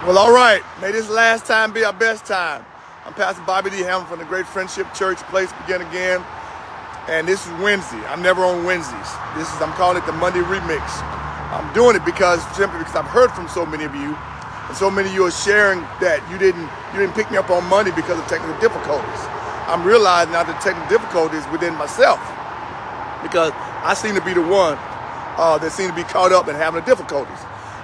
Well, all right. May this last time be our best time. I'm Pastor Bobby D. Hammond from the Great Friendship Church, Place Begin Again. And this is Wednesday. I'm never on Wednesdays. I'm calling it the Monday Remix. I'm doing it simply because I've heard from so many of you, and so many of you are sharing that you didn't pick me up on Monday because of technical difficulties. I'm realizing now the technical difficulties within myself, because I seem to be the one that seems to be caught up in having the difficulties.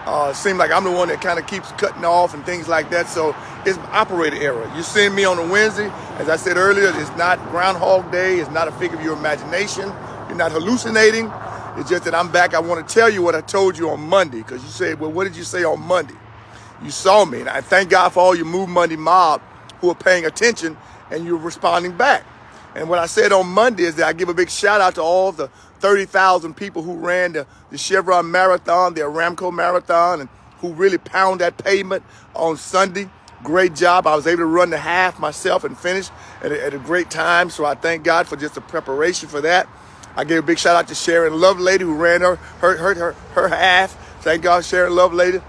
It seems like I'm the one that kind of keeps cutting off and things like that. So it's operator error. You're seeing me on a Wednesday. As I said earlier, it's not Groundhog Day. It's not a figure of your imagination. You're not hallucinating. It's just that I'm back. I want to tell you what I told you on Monday, because you said, well, what did you say on Monday? You saw me. And I thank God for all your Move Monday mob who are paying attention and you're responding back. And what I said on Monday is that I give a big shout out to all the 30,000 people who ran the Chevron Marathon, the Aramco Marathon, and who really pound that pavement on Sunday. Great job. I was able to run the half myself and finish at a great time. So I thank God for just the preparation for that. I gave a big shout out to Sharon Lovelady who ran her half. Thank God, Sharon Lovelady.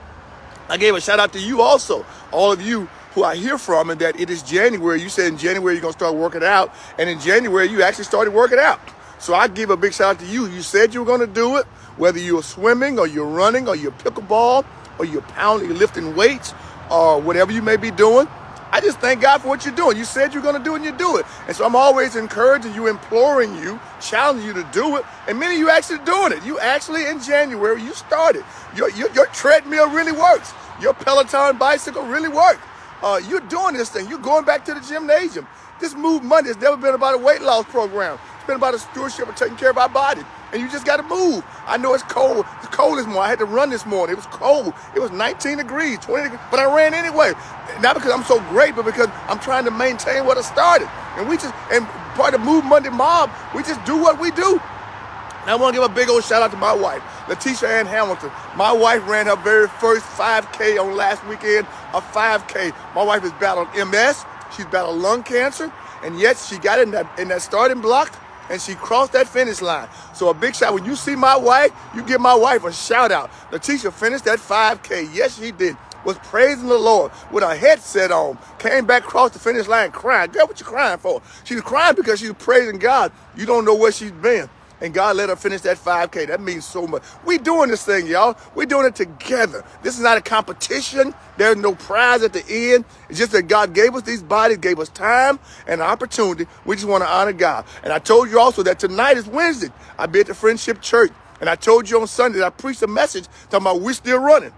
I gave a shout out to you also, all of you who I hear from, and that it is January. You said in January you're going to start working out, and in January you actually started working out. So I give a big shout out to you. You said you were going to do it, whether you're swimming or you're running or you're pickleball or you're pounding, you're lifting weights or whatever you may be doing. I just thank God for what you're doing. You said you're going to do it and you do it. And so I'm always encouraging you, imploring you, challenging you to do it. And many of you actually doing it. You actually in January, you started. Your treadmill really works. Your Peloton bicycle really works. You're doing this thing. You're going back to the gymnasium. This Move Monday has never been about a weight loss program. It's been about a stewardship of taking care of our body. And you just got to move. I know it's cold. It's cold this morning. I had to run this morning. It was cold. It was 19 degrees, 20 degrees, but I ran anyway. Not because I'm so great, but because I'm trying to maintain what I started. And part of Move Monday mob, we just do what we do. And I want to give a big old shout out to my wife, Letitia Ann Hamilton. My wife ran her very first 5K on last weekend, a 5K. My wife has battled MS. She's battled lung cancer. And yet she got in that starting block and she crossed that finish line. So a big shout. When you see my wife, you give my wife a shout out. Letitia finished that 5K. Yes, she did. Was praising the Lord with her headset on. Came back across the finish line crying. Girl, what you crying for? She was crying because she was praising God. You don't know where she's been. And God let her finish that 5K. That means so much. We doing this thing, y'all. We doing it together. This is not a competition. There's no prize at the end. It's just that God gave us these bodies, gave us time and opportunity. We just want to honor God. And I told you also that tonight is Wednesday. I'll be at the Friendship Church. And I told you on Sunday that I preached a message talking about we're still running.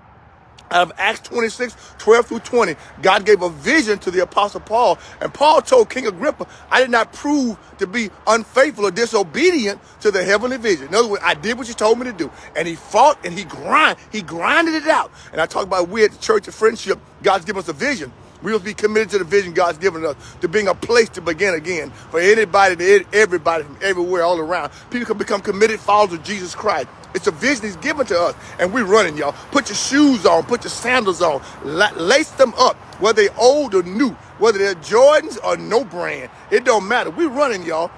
Out of Acts 26, 12 through 20, God gave a vision to the Apostle Paul. And Paul told King Agrippa, I did not prove to be unfaithful or disobedient to the heavenly vision. In other words, I did what you told me to do. And he fought and he grinded it out. And I talk about we at the Church of Friendship, God's given us a vision. We must be committed to the vision God's given us, to being a place to begin again for anybody, everybody from everywhere, all around. People can become committed followers of Jesus Christ. It's a vision he's given to us, and we're running, y'all. Put your shoes on, put your sandals on, lace them up, whether they're old or new, whether they're Jordans or no brand. It don't matter. We're running, y'all.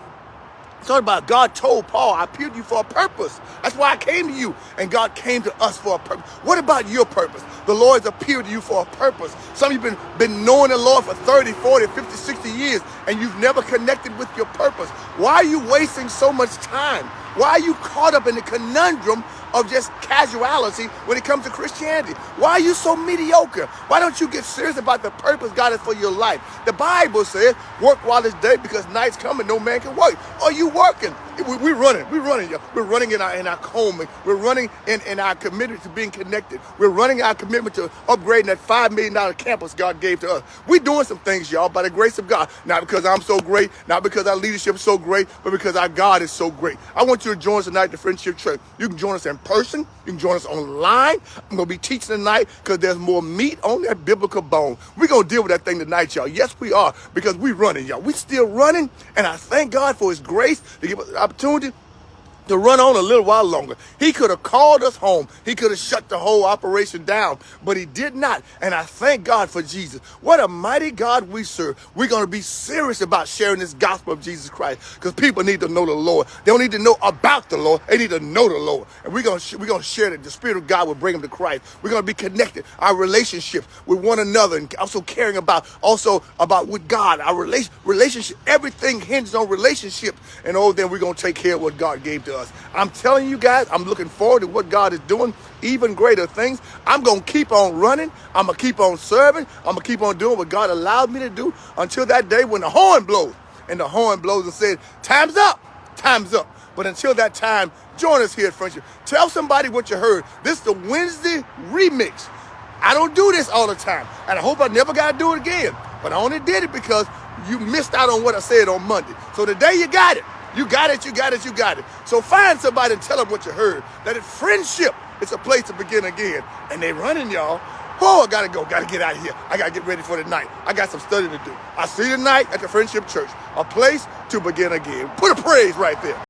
Talking about God told Paul, I appeared to you for a purpose. That's why I came to you. And God came to us for a purpose. What about your purpose? The Lord's appeared to you for a purpose. Some of you have been knowing the Lord for 30, 40, 50, 60 years, and you've never connected with your purpose. Why are you wasting so much time? Why are you caught up in the conundrum of just casuality when it comes to Christianity? Why are you so mediocre? Why don't you get serious about the purpose God has for your life? The Bible says, work while it's day because night's coming, no man can work. Are you working? We're running, y'all. We're running in our calling. We're running in our commitment to being connected. We're running our commitment to upgrading that $5 million campus God gave to us. We're doing some things, y'all, by the grace of God. Not because I'm so great, not because our leadership is so great, but because our God is so great. I want you to join us tonight at the Friendship Church. You can join us in person. You can join us online. I'm going to be teaching tonight because there's more meat on that biblical bone. We're going to deal with that thing tonight, y'all. Yes, we are, because we're running, y'all. We're still running, and I thank God for his grace to give us the opportunity to run on a little while longer. He could have called us home. He could have shut the whole operation down, but he did not. And I thank God for Jesus. What a mighty God we serve. We're going to be serious about sharing this gospel of Jesus Christ, because people need to know the Lord. They don't need to know about the Lord. They need to know the Lord. And we're going to share that the Spirit of God will bring them to Christ. We're going to be connected. Our relationships with one another, and also caring about with God, our relationship. Everything hinges on relationships. And then we're going to take care of what God gave to us. I'm telling you guys, I'm looking forward to what God is doing, even greater things. I'm going to keep on running. I'm going to keep on serving. I'm going to keep on doing what God allowed me to do until that day when the horn blows. And the horn blows and says, time's up, time's up. But until that time, join us here at Friendship. Tell somebody what you heard. This is the Wednesday remix. I don't do this all the time, and I hope I never got to do it again. But I only did it because you missed out on what I said on Monday. So today you got it. You got it, you got it, you got it. So find somebody and tell them what you heard. That it's friendship. It's a place to begin again. And they running, y'all. Oh, I got to go. Got to get out of here. I got to get ready for the night. I got some study to do. I'll see you tonight at the Friendship Church. A place to begin again. Put a praise right there.